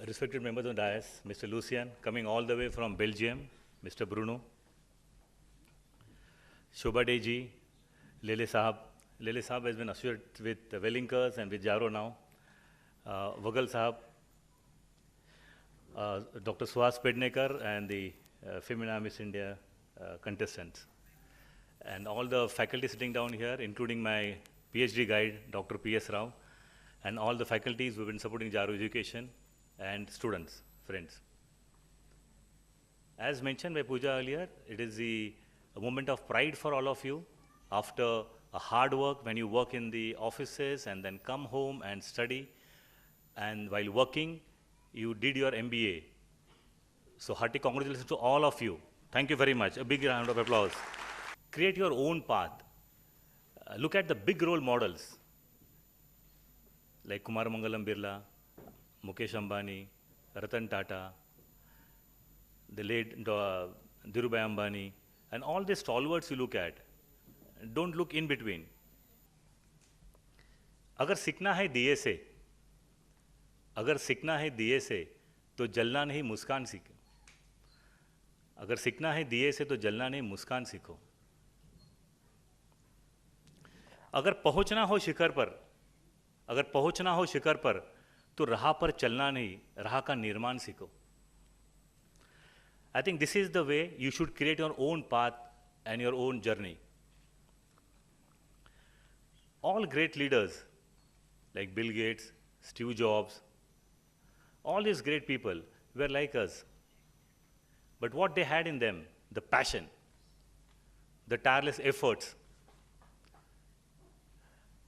Respected members of the dais, Mr. Lucien, coming all the way from Belgium, Mr. Bruno, Shobha Deji, Lele Sahab. Lele Sahab has been associated with Wellinkers and with Jaro now. Vagal Sahab, Dr. Suhas Pednekar and the Femina Miss India contestants. And all the faculty sitting down here, including my PhD guide, Dr. P.S. Rao, and all the faculties who have been supporting Jaro education, and students, friends. As mentioned by Pooja earlier, it is a moment of pride for all of you after a hard work when you work in the offices and then come home and study. And while working, you did your MBA. So hearty congratulations to all of you. Thank you very much. A big round of applause. Create your own path. Look at the big role models like Kumar Mangalam Birla, Mukesh Ambani, Ratan Tata, the late Dhirubhai Ambani, and all the stalwarts you look at. Don't look in between. अगर सीखना है दिए से, अगर सीखना है दिए से तो जलना नहीं मुस्कान सीखो. अगर सीखना है दिए से तो जलना नहीं मुस्कान सीखो. अगर पहुंचना हो शिखर पर, अगर पहुंचना हो शिखर पर तो राह पर चलना नहीं, राह का निर्माण सीखो. I think this is the way you should create your own path and your own journey. All great leaders like Bill Gates, Steve Jobs, all these great people were like us. But what they had in them, the passion, the tireless efforts,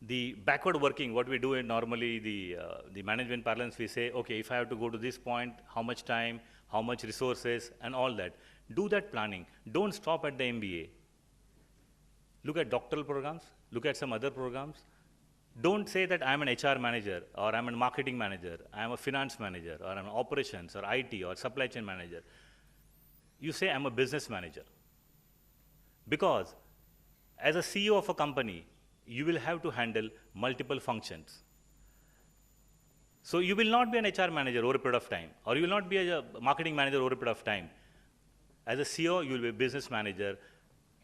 the backward working, what we do in normally, the management parlance, we say, okay, if I have to go to this point, how much time, how much resources, and all that. Do that planning. Don't stop at the MBA. Look at doctoral programs, look at some other programs. Don't say that I'm an HR manager, or I'm a marketing manager, I'm a finance manager, or I'm an operations, or IT, or supply chain manager. You say I'm a business manager. Because as a CEO of a company, you will have to handle multiple functions. So you will not be an HR manager over a period of time, or you will not be a marketing manager over a period of time. As a CEO, you will be a business manager,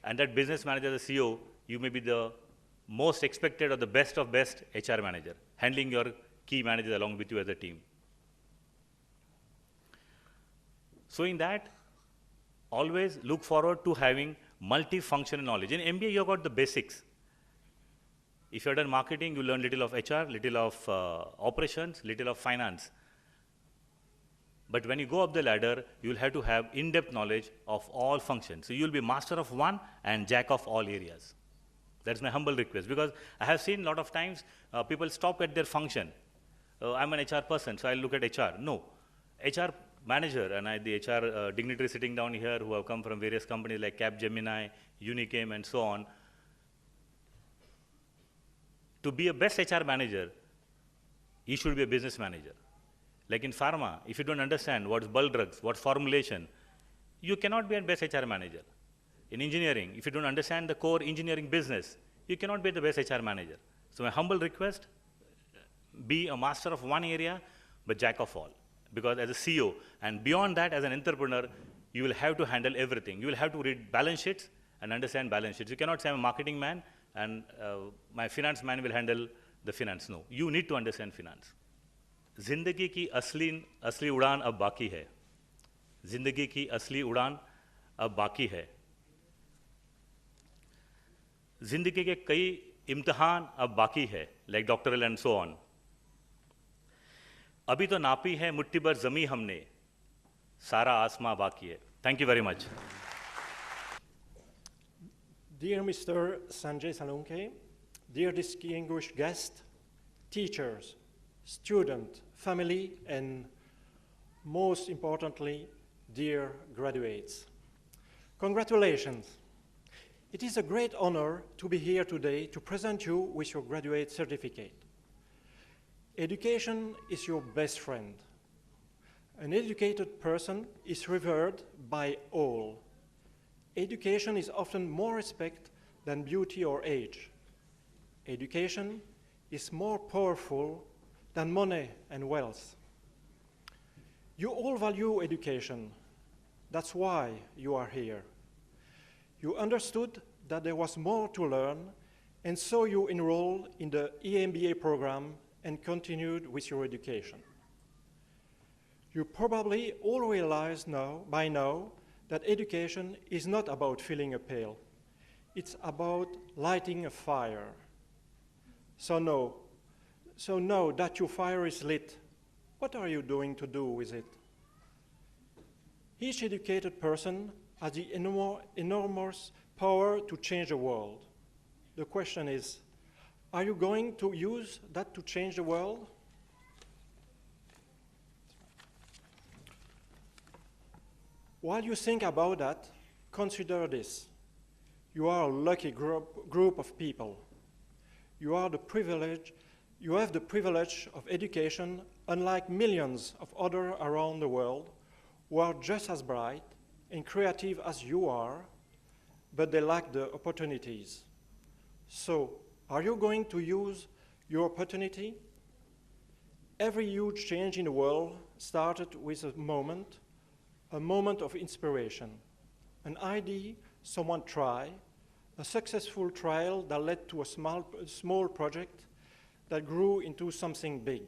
and that business manager, as a CEO, you may be the most expected or the best of best HR manager, handling your key managers along with you as a team. So in that, always look forward to having multifunctional knowledge. In MBA, you have got the basics. If you have done marketing, you learn little of HR, little of operations, little of finance. But when you go up the ladder, you will have to have in-depth knowledge of all functions. So you will be master of one and jack of all areas. That's my humble request, because I have seen a lot of times people stop at their function. I'm an HR person, so I'll look at HR. No, HR manager and the HR dignitaries sitting down here who have come from various companies like Capgemini, Unichem, and so on. To be a best HR manager, you should be a business manager. Like in pharma, if you don't understand what's bulk drugs, what's formulation, you cannot be a best HR manager. In engineering, if you don't understand the core engineering business, you cannot be the best HR manager. So my humble request, be a master of one area, but jack of all. Because as a CEO, and beyond that, as an entrepreneur, you will have to handle everything. You will have to read balance sheets and understand balance sheets. You cannot say I'm a marketing man, and my finance man will handle the finance. No, you need to understand finance. जिंदगी की असली उड़ान अब बाकी है. जिंदगी की असली उड़ान अब बाकी है. जिंदगी के कई इम्तिहान अब बाकी है, like doctoral and so on. अभी तो नापी है मुट्ठी भर ज़मीं हमने, सारा आसमां बाकी है. Thank you very much. Dear Mr. Sanjay Salunke, dear distinguished guests, teachers, students, family, and most importantly, dear graduates. Congratulations. It is a great honor to be here today to present you with your graduate certificate. Education is your best friend. An educated person is revered by all. Education is often more respected than beauty or age. Education is more powerful than money and wealth. You all value education. That's why you are here. You understood that there was more to learn, and so you enrolled in the EMBA program and continued with your education. You probably all realize by now that education is not about filling a pail. It's about lighting a fire. So now that your fire is lit, what are you doing to do with it? Each educated person has the enormous power to change the world. The question is, are you going to use that to change the world? While you think about that, consider this. You are a lucky group of people. You have the privilege of education, unlike millions of others around the world who are just as bright and creative as you are, but they lack the opportunities. So, are you going to use your opportunity? Every huge change in the world started with a moment of inspiration, an idea someone tried, a successful trial that led to a small project that grew into something big.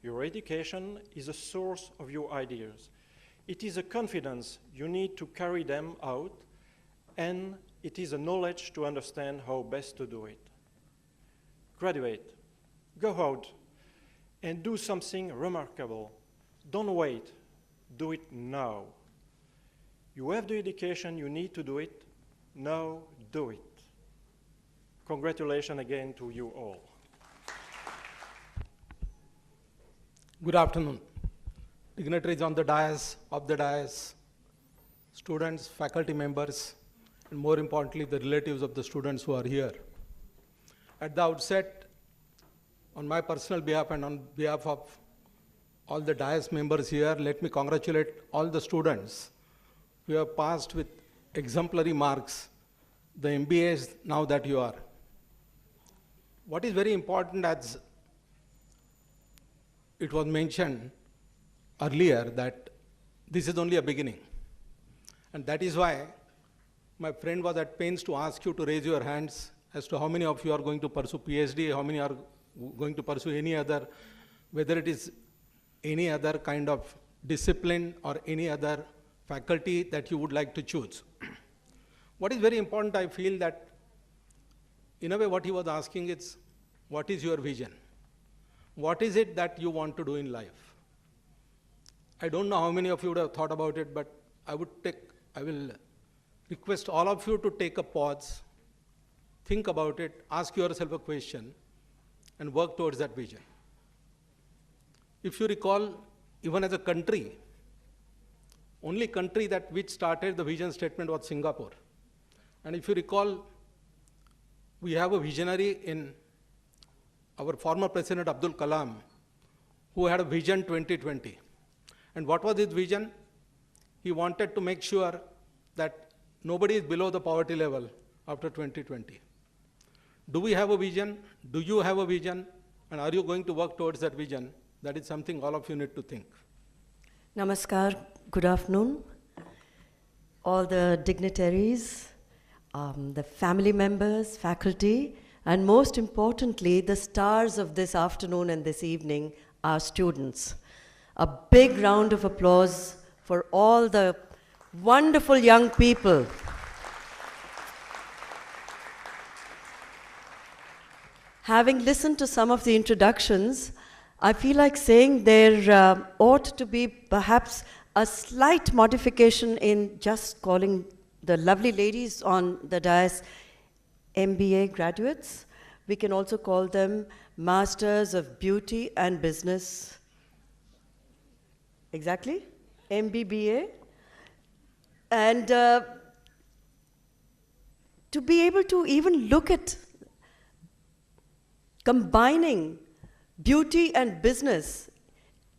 Your education is a source of your ideas. It is a confidence you need to carry them out, and it is a knowledge to understand how best to do it. Graduate, go out and do something remarkable. Don't wait, do it now. You have the education you need to do it, now do it. Congratulations again to you all. Good afternoon. Dignitaries on the dais, off the dais, students, faculty members, and more importantly, the relatives of the students who are here. At the outset, on my personal behalf and on behalf of all the dais members here, let me congratulate all the students who have passed with exemplary marks the MBAs now that you are. What is very important, as it was mentioned earlier, that this is only a beginning. And that is why my friend was at pains to ask you to raise your hands as to how many of you are going to pursue PhD, how many are going to pursue any other, whether it is any other kind of discipline or any other faculty that you would like to choose. What is very important, I feel that, in a way, what he was asking is, what is your vision? What is it that you want to do in life? I don't know how many of you would have thought about it, but I will request all of you to take a pause, think about it, ask yourself a question, and work towards that vision. If you recall, even as a country, only country which started the vision statement was Singapore. And if you recall, we have a visionary in our former President Abdul Kalam, who had a vision 2020. And what was his vision? He wanted to make sure that nobody is below the poverty level after 2020. Do we have a vision? Do you have a vision? And are you going to work towards that vision? That is something all of you need to think. Namaskar, good afternoon. All the dignitaries, the family members, faculty, and most importantly, the stars of this afternoon and this evening, our students. A big round of applause for all the wonderful young people. Having listened to some of the introductions, I feel like saying there ought to be perhaps a slight modification in just calling the lovely ladies on the dais MBA graduates. We can also call them Masters of Beauty and Business. Exactly? MBBA. And to be able to even look at combining beauty and business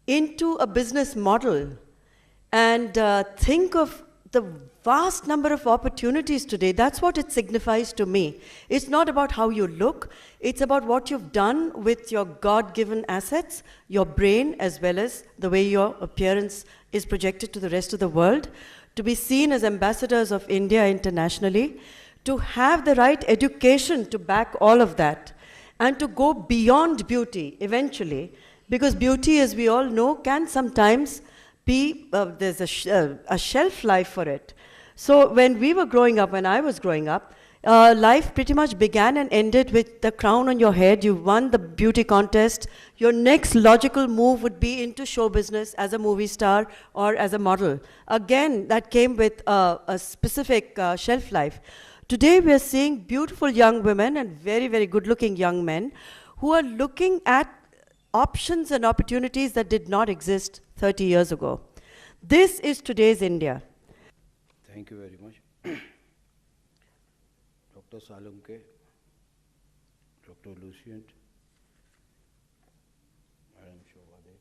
into a business model and think of the vast number of opportunities today. That's what it signifies to me. It's not about how you look, it's about what you've done with your God-given assets, your brain, as well as the way your appearance is projected to the rest of the world, to be seen as ambassadors of India internationally, to have the right education to back all of that, and to go beyond beauty eventually, because beauty, as we all know, can sometimes be, there's a shelf life for it. So when we were growing up, when I was growing up, life pretty much began and ended with the crown on your head. You won the beauty contest. Your next logical move would be into show business as a movie star or as a model. Again, that came with a specific shelf life. Today, we are seeing beautiful young women and very, very good-looking young men who are looking at options and opportunities that did not exist 30 years ago. This is today's India. Thank you very much. Dr. Salunke, Dr. Lucient, Madam Shobhade,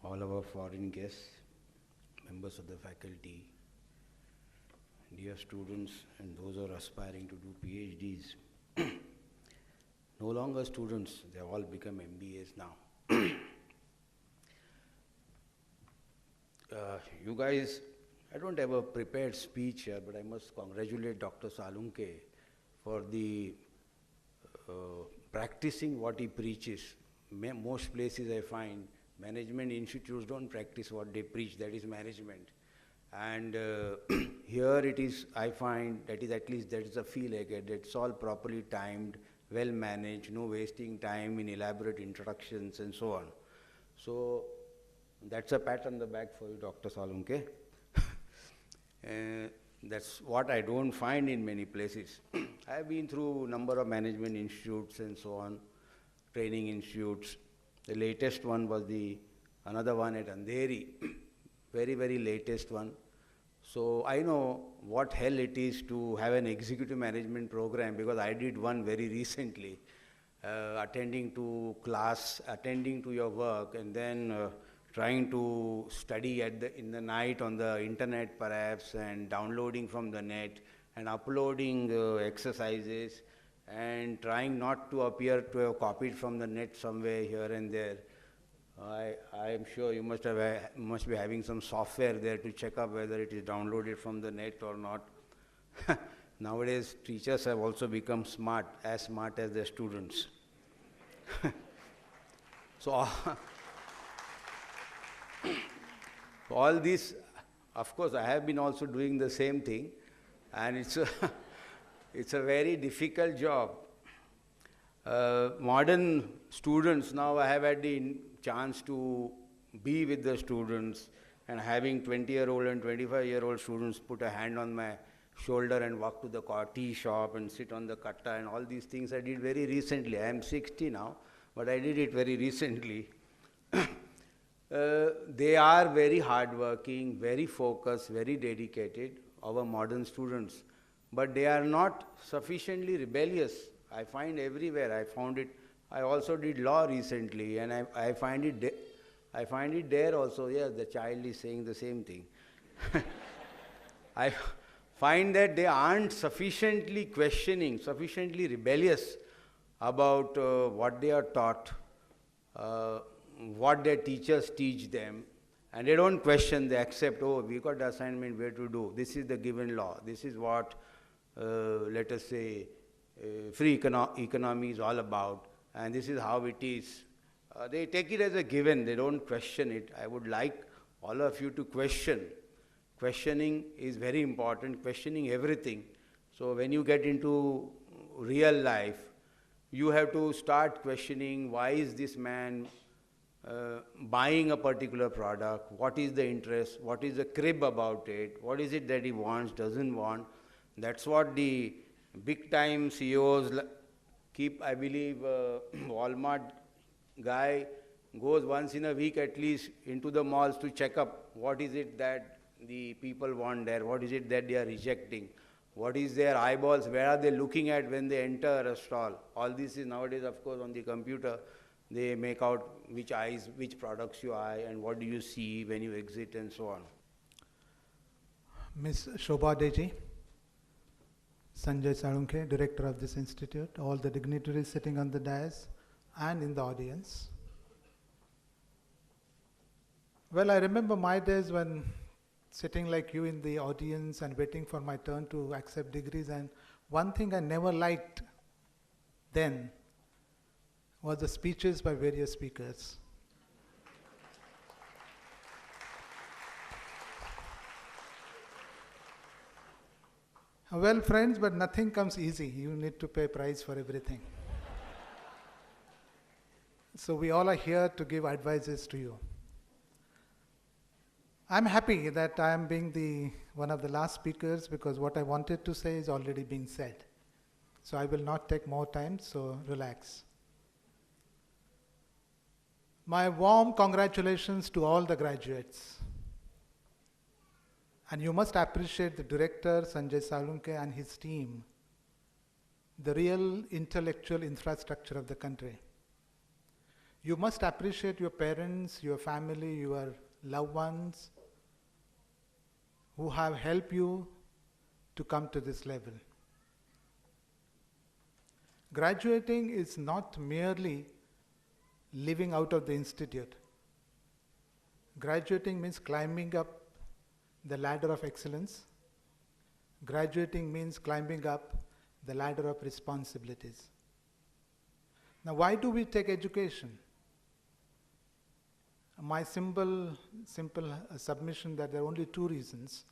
all our foreign guests, members of the faculty, dear students and those who are aspiring to do PhDs. No longer students, they have all become MBAs now. You guys, I don't have a prepared speech here, but I must congratulate Dr. Salunke for the practicing what he preaches. Most places I find management institutes don't practice what they preach, that is management. And here it is, I find that is at least that is a feel I get. It's all properly timed, well managed, no wasting time in elaborate introductions and so on. So that's a pat on the back for you, Dr. Salunke. That's what I don't find in many places. I have been through a number of management institutes and so on, training institutes. The latest one was another one at Andheri, very, very latest one. So I know what hell it is to have an executive management program, because I did one very recently, attending to class, attending to your work, and then trying to study in the night on the internet perhaps, and downloading from the net and uploading exercises, and trying not to appear to have copied from the net somewhere here and there. I am sure you must be having some software there to check up whether it is downloaded from the net or not. Nowadays, teachers have also become smart as their students. So, all this, of course, I have been also doing the same thing, and it's a very difficult job. Modern students, now I have had the chance to be with the students, and having 20-year-old and 25-year-old students put a hand on my shoulder and walk to the tea shop and sit on the katta and all these things I did very recently. I am 60 now, but I did it very recently. They are very hardworking, very focused, very dedicated, our modern students, but they are not sufficiently rebellious. I find everywhere, I found it. I also did law recently, and I find it there also. Yes, the child is saying the same thing. I find that they aren't sufficiently questioning, sufficiently rebellious about what they are taught, what their teachers teach them, and they don't question, they accept, oh, we got the assignment, where to do, this is the given law, this is what, let us say, free economy is all about, and this is how it is. They take it as a given, they don't question it. I would like all of you to question. Questioning is very important, questioning everything. So when you get into real life, you have to start questioning, why is this man buying a particular product, what is the interest, what is the crib about it, what is it that he wants, doesn't want. That's what the big time CEOs keep. I believe Walmart guy goes once in a week at least into the malls to check up what is it that the people want there, what is it that they are rejecting, what is their eyeballs, where are they looking at when they enter a stall. All this is nowadays, of course, on the computer. They make out which products you eye, and what do you see when you exit, and so on. Ms. Shobha Deji, Sanjay Salunke, director of this institute, all the dignitaries sitting on the dais and in the audience. Well, I remember my days when sitting like you in the audience and waiting for my turn to accept degrees, and one thing I never liked then was the speeches by various speakers. Well, friends, but nothing comes easy. You need to pay price for everything. So we all are here to give advices to you. I'm happy that I am being one of the last speakers, because what I wanted to say is already being said. So I will not take more time, so relax. My warm congratulations to all the graduates. And you must appreciate the director, Sanjay Salunke, and his team, the real intellectual infrastructure of the country. You must appreciate your parents, your family, your loved ones, who have helped you to come to this level. Graduating is not merely living out of the institute. Graduating means climbing up the ladder of excellence. Graduating means climbing up the ladder of responsibilities. Now, why do we take education? My simple submission that there are only two reasons.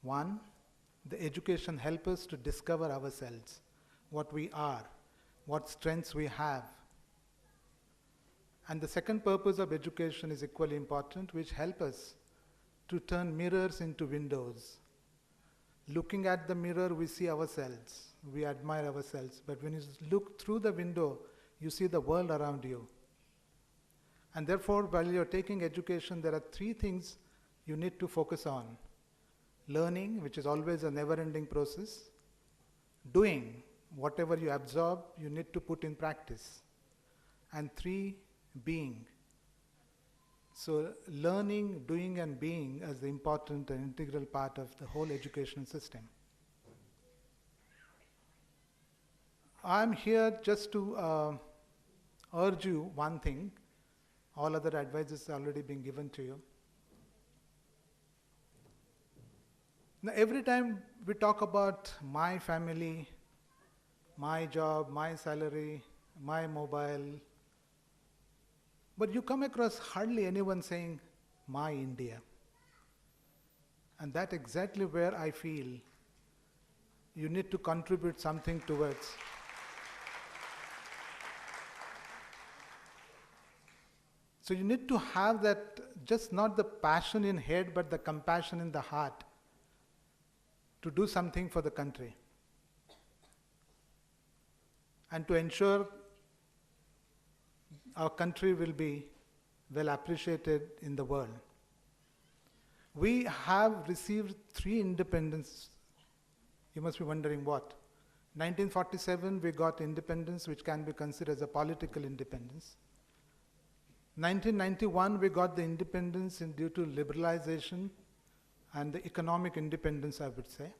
One, the education helps us to discover ourselves, what we are, what strengths we have. And the second purpose of education is equally important, which helps us to turn mirrors into windows. Looking at the mirror, we see ourselves, we admire ourselves, but when you look through the window, you see the world around you. And therefore, while you're taking education, there are three things you need to focus on. Learning, which is always a never-ending process. Doing, whatever you absorb, you need to put in practice. And three, being. So learning, doing, and being as the important and integral part of the whole educational system. I'm here just to urge you one thing. All other advices are already been given to you. Now, every time we talk about my family, my job, my salary, my mobile, but you come across hardly anyone saying, my India. And that's exactly where I feel you need to contribute something towards. So you need to have that, just not the passion in head, but the compassion in the heart to do something for the country. And to ensure our country will be well appreciated in the world. We have received 3 independence. You must be wondering what. 1947, we got independence, which can be considered as a political independence. 1991, we got the independence due to liberalization and the economic independence, I would say.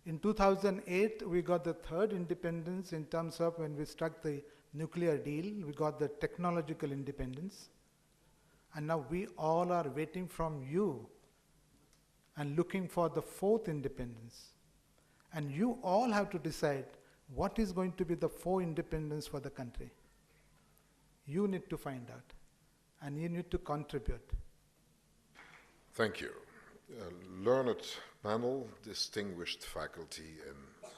In 2008, we got the 3rd independence in terms of when we struck the nuclear deal, we got the technological independence. And now we all are waiting from you and looking for the 4th independence. And you all have to decide what is going to be the 4th independence for the country. You need to find out, and you need to contribute. Thank you. Learned panel, distinguished faculty, and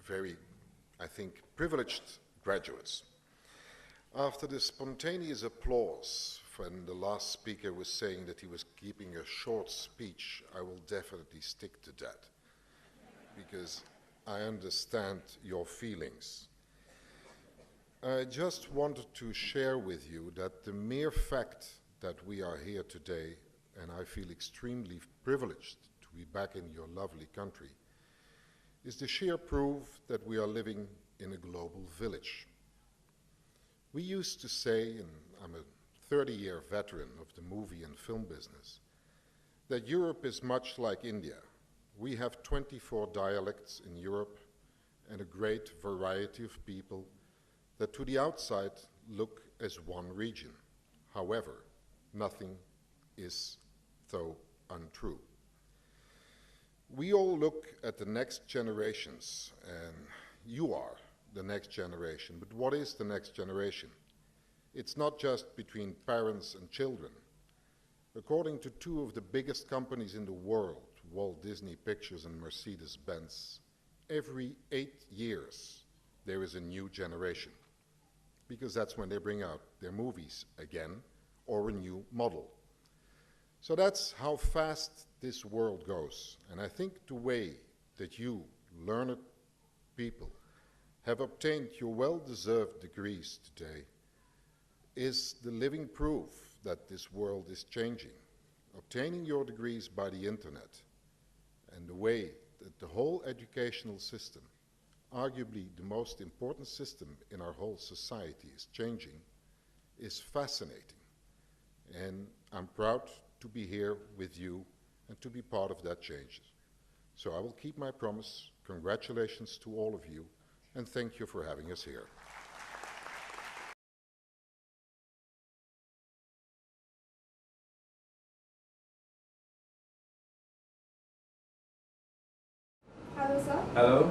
very, I think, privileged graduates. After the spontaneous applause when the last speaker was saying that he was keeping a short speech, I will definitely stick to that, because I understand your feelings. I just wanted to share with you that the mere fact that we are here today, and I feel extremely privileged to be back in your lovely country, is the sheer proof that we are living in a global village. We used to say, and I'm a 30-year veteran of the movie and film business, that Europe is much like India. We have 24 dialects in Europe and a great variety of people that to the outside look as one region. However, nothing is so untrue. We all look at the next generations, and you are the next generation. But what is the next generation? It's not just between parents and children. According to two of the biggest companies in the world, Walt Disney Pictures and Mercedes-Benz, every 8 years there is a new generation, because that's when they bring out their movies again or a new model. So that's how fast this world goes. And I think the way that you, learned people, have obtained your well-deserved degrees today is the living proof that this world is changing. Obtaining your degrees by the internet and the way that the whole educational system, arguably the most important system in our whole society, is changing is fascinating. And I'm proud to be here with you and to be part of that change. So I will keep my promise. Congratulations to all of you, and thank you for having us here. Hello, sir. Hello.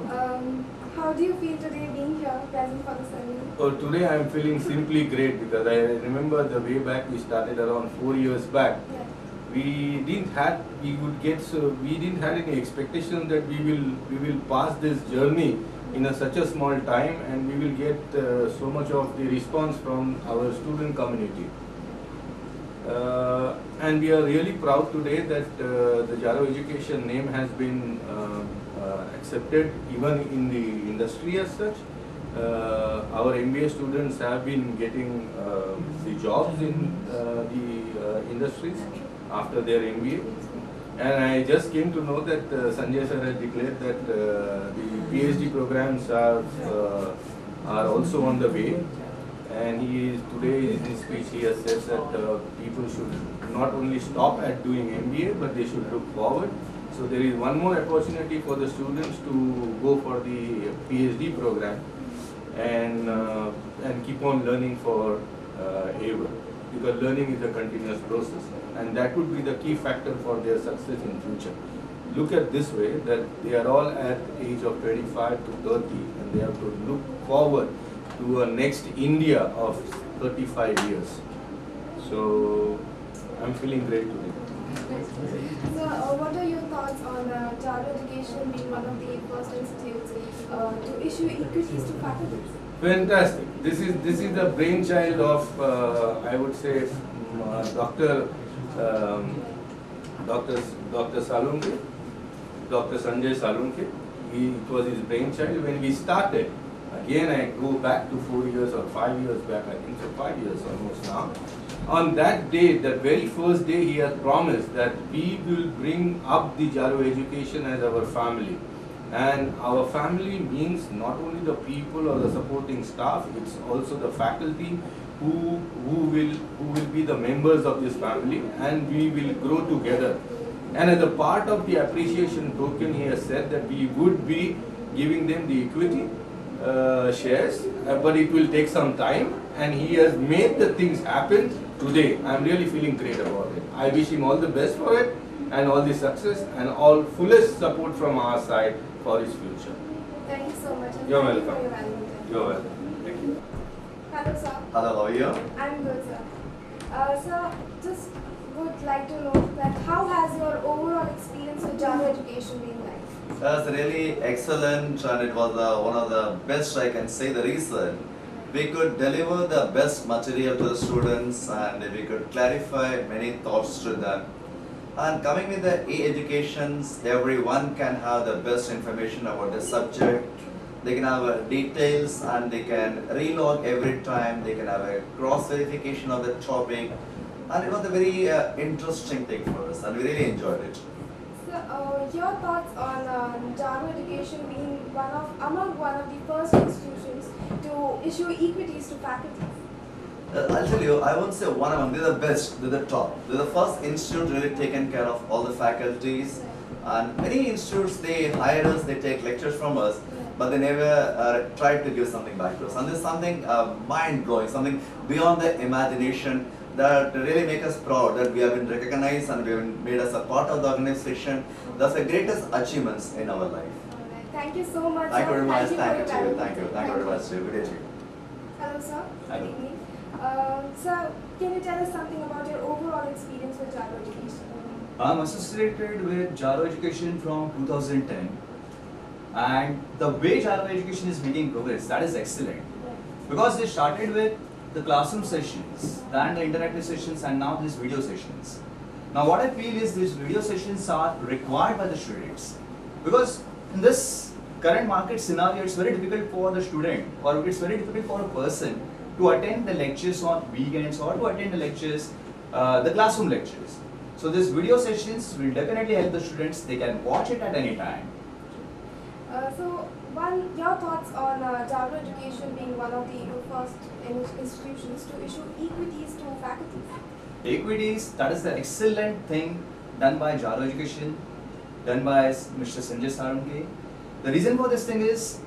How do you feel today being here, present for the ceremony? Oh, today I am feeling simply great because I remember the way back we started around 4 years back. Yeah. We didn't had any expectation that we will pass this journey in such a small time, and we will get so much of the response from our student community. And we are really proud today that the Jaro Education name has been accepted even in the industry as such. Our MBA students have been getting the jobs in the industries after their MBA. And I just came to know that Sanjay sir has declared that the PhD programs are also on the way. And today in his speech he has said that people should not only stop at doing MBA, but they should look forward. So there is one more opportunity for the students to go for the PhD program and keep on learning for ever, because learning is a continuous process, and that would be the key factor for their success in future. Look at this way, that they are all at age of 25 to 30, and they have to look forward to a next India of 35 years. So I'm feeling great today. So, what are your thoughts on Jaro Education being one of the first institutes to issue equities to faculties? Fantastic. This is the brainchild of I would say Dr. Salunke, Dr. Sanjay Salunke. It was his brainchild when we started. Again, I go back to 4 years or 5 years back, I think so 5 years almost now. On that day, the very first day, he has promised that we will bring up the Jaro Education as our family. And our family means not only the people or the supporting staff, it's also the faculty who will be the members of this family, and we will grow together. And as a part of the appreciation token, he has said that we would be giving them the equity shares, but it will take some time, and he has made the things happen today. I am really feeling great about it. I wish him all the best for it and all the success and all fullest support from our side for his future. Thank you so much. And You're thank welcome. You for your valuable time. You're welcome. Thank you. Hello, sir. Hello, how are you? I'm good, sir. Sir, just would like to know that how has your overall experience with Jaro Education been like? That's really excellent, and it was one of the best, I can say, the reason. We could deliver the best material to the students, and we could clarify many thoughts to them. And coming with the e-educations, everyone can have the best information about the subject. They can have details, and they can relog every time. They can have a cross-verification of the topic. And it was a very interesting thing for us, and we really enjoyed it. So, your thoughts on Jaro Education being among one of the first institutions to issue equities to faculties? I'll tell you, I won't say one among, they're the best, they're the top. They're the first institute really taken care of all the faculties. And many institutes, they hire us, they take lectures from us, but they never tried to give something back to us. And there's something mind-blowing, something beyond the imagination that really make us proud that we have been recognized and we have been made as a part of the organization. That's the greatest achievements in our life. Alright, thank you so much. Thank you sir. very much. for Thank you your to you. valuable Thank you. input. Thank you very much. Good day to you. Hello, sir. Hello. Good evening. Sir, can you tell us something about your overall experience with Jaro Education? I'm associated with Jaro Education from 2010, and the way Jaro Education is making progress, that is excellent. Because they started with the classroom sessions, then the interactive sessions, and now these video sessions. Now what I feel is these video sessions are required by the students. Because in this current market scenario, it's very difficult for the student, or it's very difficult for a person to attend the lectures on weekends or to attend the lectures, the classroom lectures. So these video sessions will definitely help the students. They can watch it at any time. Your thoughts on Jaro Education being one of the first institutions to issue equities to faculties? Equities, that is the excellent thing done by Jaro Education, done by Mr. Sanjay Salunke. The reason for this thing is,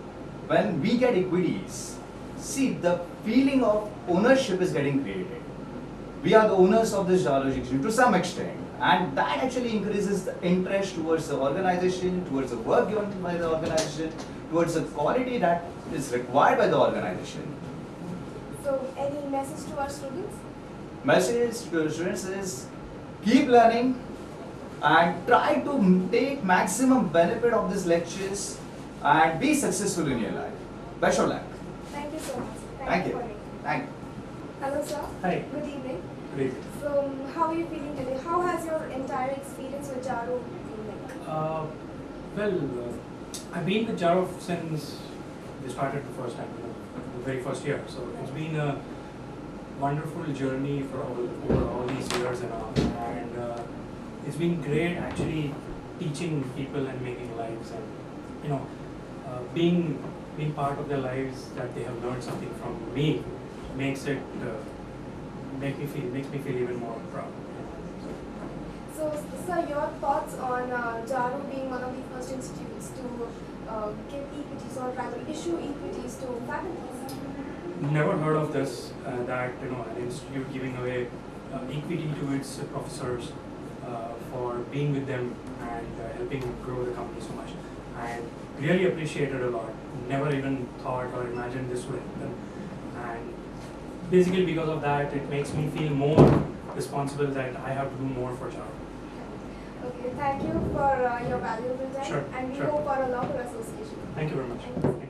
when we get equities, see, the feeling of ownership is getting created. We are the owners of this Jaro Education to some extent, and that actually increases the interest towards the organization, towards the work given by the organization, towards the quality that is required by the organization. So, any message to our students? Message to the students is, keep learning and try to take maximum benefit of these lectures and be successful in your life. Best of luck. Thank you so much. Thank you. for it. Thank you. Hello, sir. Hi. Good evening. Great. So, how are you feeling today? How has your entire experience with Jaro been like? I've been with Jaro since they started the first time, the very first year. So it's been a wonderful journey for over all these years and all. And it's been great actually teaching people and making lives, and being part of their lives, that they have learned something from me makes it makes me feel even more proud. So, sir, your thoughts on Jaro being one of the first institutes to give equities or rather issue equities to faculties? Never heard of this, that an institute giving away equity to its professors for being with them and helping grow the company so much. And really appreciate it a lot. Never even thought or imagined this would happen. And basically because of that, it makes me feel more responsible that I have to do more for Jaro. Okay, thank you for your valuable time, Sure, and we sure. hope for a longer association. Thank you very much. Thank you. Thank you.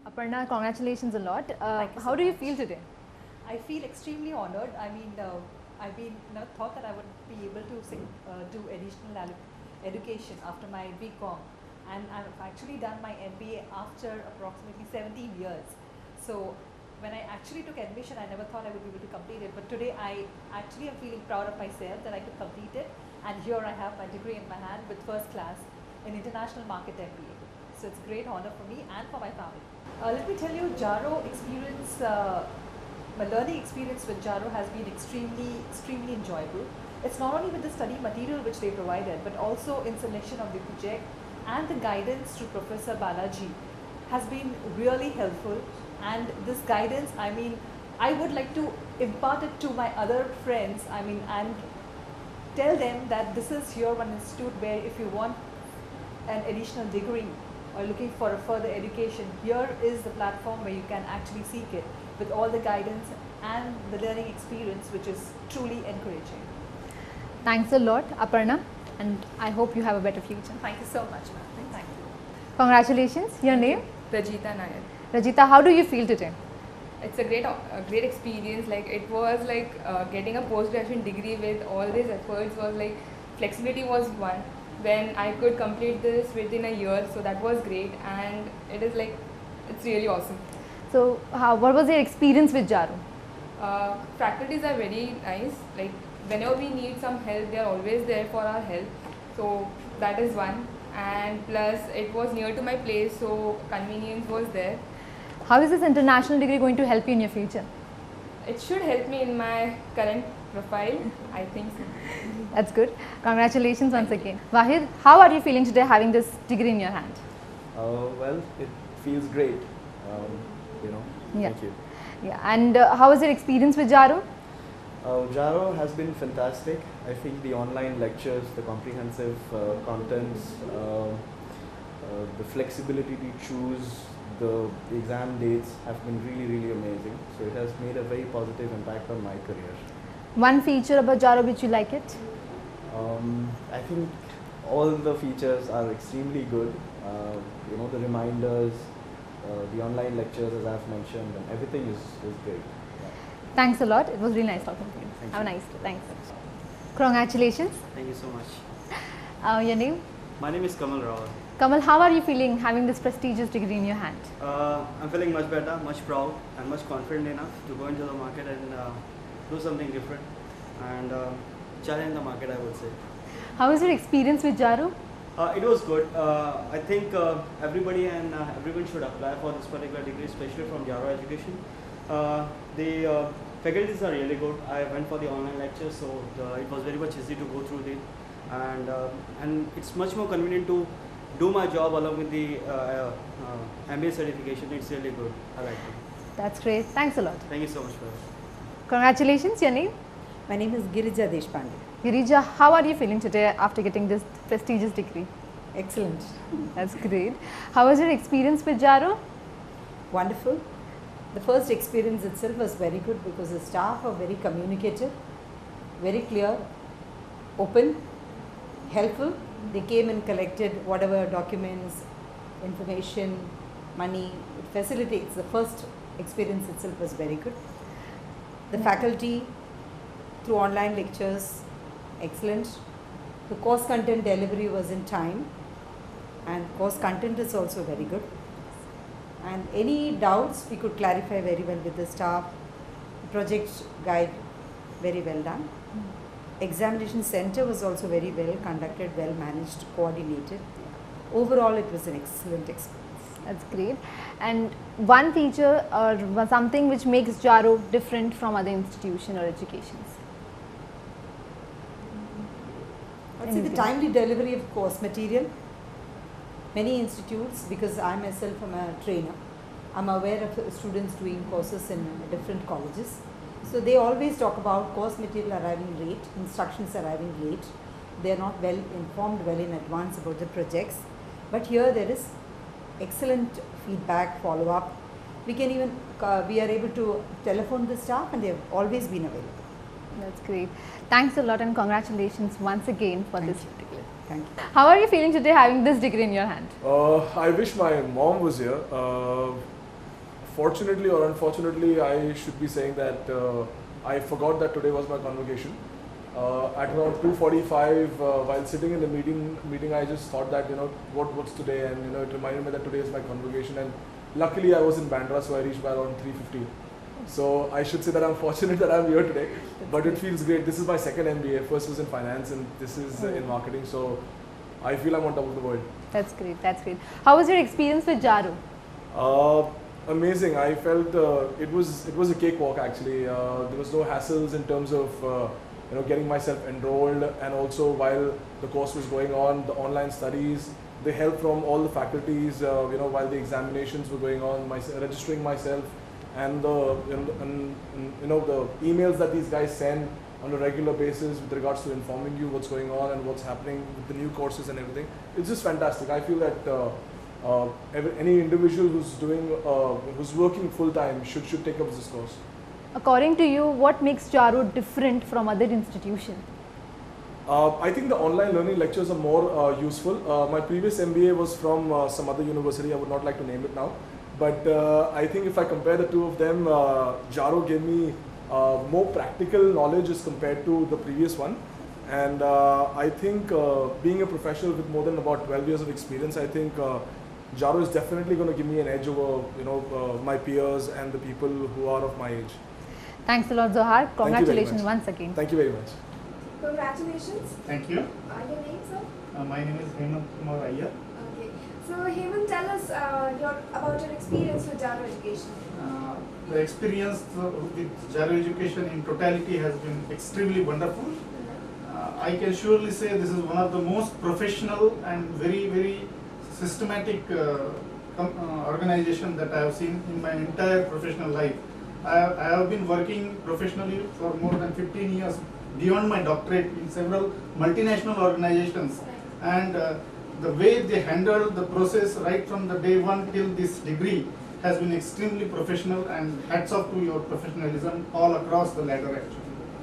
Aparna, congratulations a lot. How do you feel today? I feel extremely honored. I mean, I've been never thought that I would be able to do additional education after my BCom, and I've actually done my MBA after approximately 17 years. So when I actually took admission, I never thought I would be able to complete it. But today, I actually am feeling proud of myself that I could complete it. And here I have my degree in my hand with first class in International Market MBA. So it's a great honor for me and for my family. Let me tell you, Jaro experience, my learning experience with Jaro has been extremely enjoyable. It's not only with the study material which they provided, but also in selection of the project, and the guidance to Professor Balaji has been really helpful. And this guidance, I mean, I would like to impart it to my other friends, I mean, and tell them that this is your one institute where if you want an additional degree or looking for a further education, here is the platform where you can actually seek it with all the guidance and the learning experience, which is truly encouraging. Thanks a lot, Aparna, and I hope you have a better future. Thank you so much, ma'am. Thank you. Congratulations. Your name? Rajita Nair. Rajita, how do you feel today? It's a great experience. Like it was like getting a post-graduation degree with all these efforts was like flexibility was one. When I could complete this within a year, so that was great, and it is like it's really awesome. So, what was your experience with Jaro? Faculties are very nice. Like whenever we need some help, they are always there for our help. So that is one. And plus it was near to my place, so convenience was there. How is this international degree going to help you in your future? It should help me in my current profile, I think so. That's good. Congratulations once again. Wahid, how are you feeling today having this degree in your hand? Well, it feels great, you know. Yeah. Thank you. Yeah. And how was your experience with Jaro? Jaro has been fantastic. I think the online lectures, the comprehensive contents, the flexibility to choose the exam dates have been really, really amazing. So it has made a very positive impact on my career. One feature about Jaro which you like it? I think all the features are extremely good. You know, the reminders, the online lectures as I've mentioned, and everything is great. Thanks a lot. It was really nice talking to you. Thank Have a you. nice day. Thanks. Congratulations. Thank you so much. Your name? My name is Kamal Rawal. Kamal, how are you feeling having this prestigious degree in your hand? I'm feeling much better, much proud and much confident enough to go into the market and do something different and challenge the market, I would say. How was your experience with Jaro? It was good. I think everybody and everyone should apply for this particular degree, especially from Jaro Education. The faculties are really good. I went for the online lectures, so it was very much easy to go through it, and it's much more convenient to do my job along with the MBA certification. It's really good. I like it. That's great. Thanks a lot. Thank you so much for it. Congratulations. Your name? My name is Girija Deshpande. Girija, how are you feeling today after getting this prestigious degree? Excellent. That's great. How was your experience with Jaro? Wonderful. The first experience itself was very good because the staff are very communicative, very clear, open, helpful. They came and collected whatever documents, information, money, it facilitates. The first experience itself was very good. The faculty, through online lectures, excellent. The course content delivery was in time, and course content is also very good. And any doubts we could clarify very well with the staff. Project guide very well done. Examination center was also very well conducted, well managed, coordinated. Overall it was an excellent experience. That's great. And one feature or something which makes Jaro different from other institutions or educations? I'd say the timely delivery of course material. Many institutes, because I myself am a trainer, I'm aware of students doing courses in different colleges. So they always talk about course material arriving late, instructions arriving late. They are not well informed well in advance about the projects. But here there is excellent feedback, follow-up. We can even, we are able to telephone the staff and they have always been available. That's great. Thanks a lot and congratulations once again for this particular. Thank you. How are you feeling today having this degree in your hand? I wish my mom was here. Fortunately or unfortunately, I should be saying that I forgot that today was my convocation. At around 2:45, while sitting in the meeting, I just thought that what's today, and it reminded me that today is my convocation. And luckily, I was in Bandra, so I reached by around 3:15. So I should say that I'm fortunate that I'm here today, but it feels great. This is my second MBA. First was in finance and this is in marketing. So I feel I'm on top of the world. That's great. That's great. How was your experience with Jaro? Amazing. I felt it was a cakewalk actually. There was no hassles in terms of getting myself enrolled, and also while the course was going on, the online studies, the help from all the faculties. While the examinations were going on, registering myself. And the emails that these guys send on a regular basis with regards to informing you what's going on and what's happening with the new courses and everything, it's just fantastic. I feel that any individual who's working full time should take up this course. According to you, what makes Jaro different from other institutions? I think the online learning lectures are more useful. My previous MBA was from some other university. I would not like to name it now. But I think if I compare the two of them, Jaro gave me more practical knowledge as compared to the previous one. And I think being a professional with more than about 12 years of experience, I think Jaro is definitely going to give me an edge over my peers and the people who are of my age. Thanks a lot, Zohar. Congratulations once again. Thank you very much. Congratulations. Thank you. Your name, sir? My name is Hemant Kumar Iyer. Okay. So Hemant, tell us about your experience with Jaro Education. The experience with Jaro Education in totality has been extremely wonderful. I can surely say this is one of the most professional and very systematic organization that I have seen in my entire professional life. I have been working professionally for more than 15 years beyond my doctorate in several multinational organizations, and the way they handle the process right from the day one till this degree has been extremely professional, and hats off to your professionalism all across the ladder actually.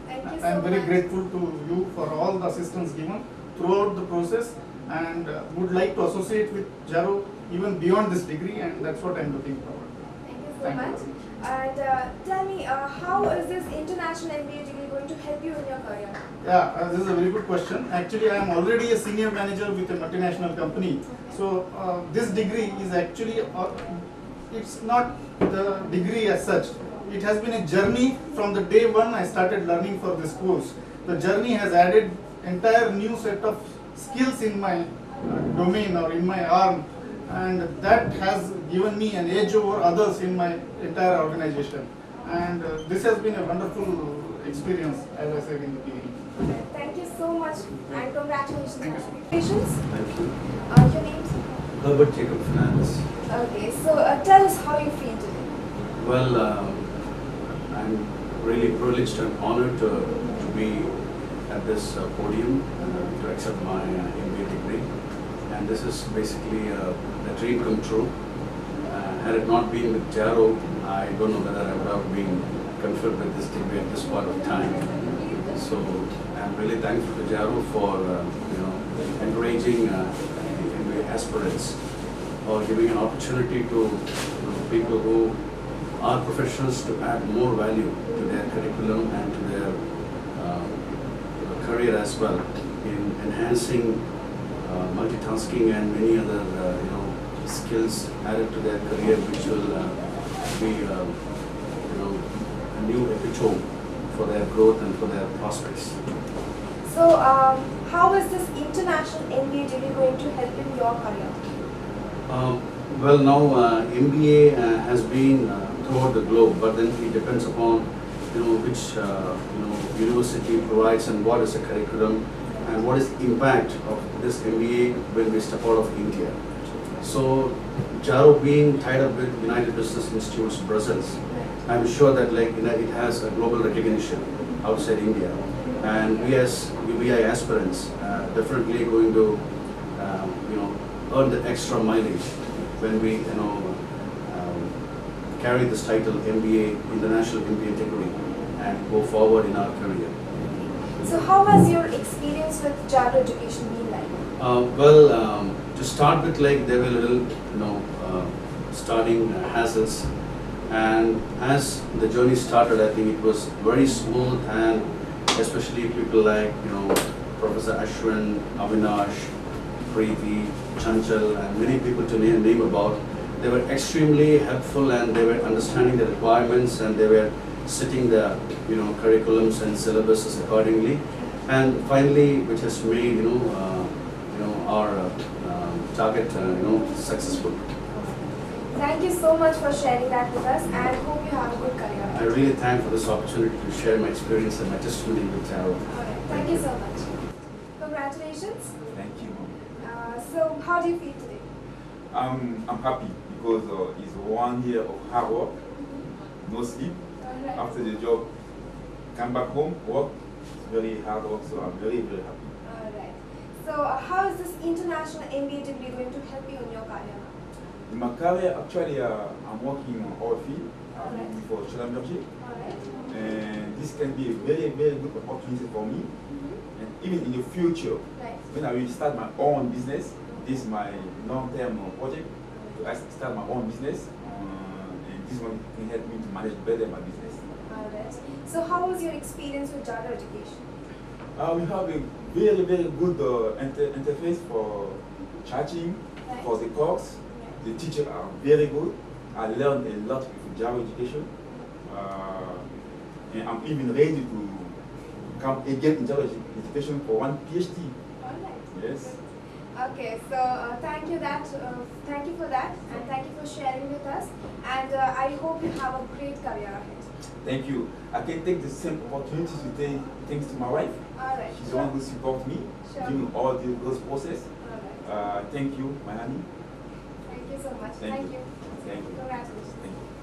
Thank you I am so very much. grateful to you for all the assistance given throughout the process, and would like to associate with Jaro even beyond this degree, and that's what I am looking forward to. Thank you so much. And tell me, how is this international MBA degree going to help you in your career? Yeah, this is a very good question. Actually, I am already a senior manager with a multinational company. So this degree is actually, it's not the degree as such. It has been a journey from the day one I started learning for this course. The journey has added entire new set of skills in my domain or in my arm, and that has given me an edge over others in my entire organization. And this has been a wonderful experience, as I said in the beginning. Thank you so much, and congratulations. Congratulations. Thank you. Your name, sir? Herbert Jacob Fernandez. Okay, so tell us how you feel today. Well, I'm really privileged and honored to be at this podium to accept my MBA degree. And this is basically a dream come true. Had it not been with Jaro, I don't know whether I would have been conferred with this degree at this point of time. So I'm really thankful to Jaro for encouraging MBA aspirants or giving an opportunity to people who are professionals to add more value to their curriculum and to their career as well in enhancing multitasking and many other skills added to their career, which will be a new epitome for their growth and for their prospects. So how is this international MBA degree going to help in your career? Well, now MBA has been throughout the globe, but then it depends upon which university provides and what is the curriculum and what is the impact of this MBA when we step out of India. So Jaro being tied up with United Business Institutes Brussels, I'm sure that it has a global recognition outside India, and we as UBI aspirants definitely going to earn the extra mileage when we carry this title MBA, International MBA degree, and go forward in our career. So how has your experience with Jaro Education been like? To start with, there were little, starting hassles, and as the journey started, I think it was very smooth, and especially people like, Professor Ashwin, Avinash, Preeti, Chanchal, and many people to name about. They were extremely helpful, and they were understanding the requirements, and they were setting the, curriculums and syllabuses accordingly. And finally, which has made, our target, successful. Thank you so much for sharing that with us, and hope you have a good career. I really thank for this opportunity to share my experience and my testimony with Jaro. Alright, thank you so much. Congratulations. Thank you. So how do you feel today? I'm happy because it's 1 year of hard work, no sleep. Alright. After the job, come back home, work. It's very hard work, so I'm very happy. Alright. So how is this international MBA degree going to help you in your career? In my career, actually, I'm working on oil field. I'm working for Schellenberger. And this can be a very good opportunity for me. And even in the future, when I will start my own business, this is my long-term project. I start my own business, and this one can help me to manage better my business. Alright. So how was your experience with Jaro Education? We have a very good interface for chatting, for the course. The teachers are very good. I learned a lot with Jaro Education. And I'm even ready to come again in Jaro Education for one PhD. Yes. Okay, so thank you for that, and thank you for sharing with us. And I hope you have a great career ahead. Thank you. I can take the same opportunity to say thanks to my wife. All right. She's the one who supports me during all those process. All right. Thank you, my honey. Thank you so much. Thank Thank you. you. Thank you. Congratulations.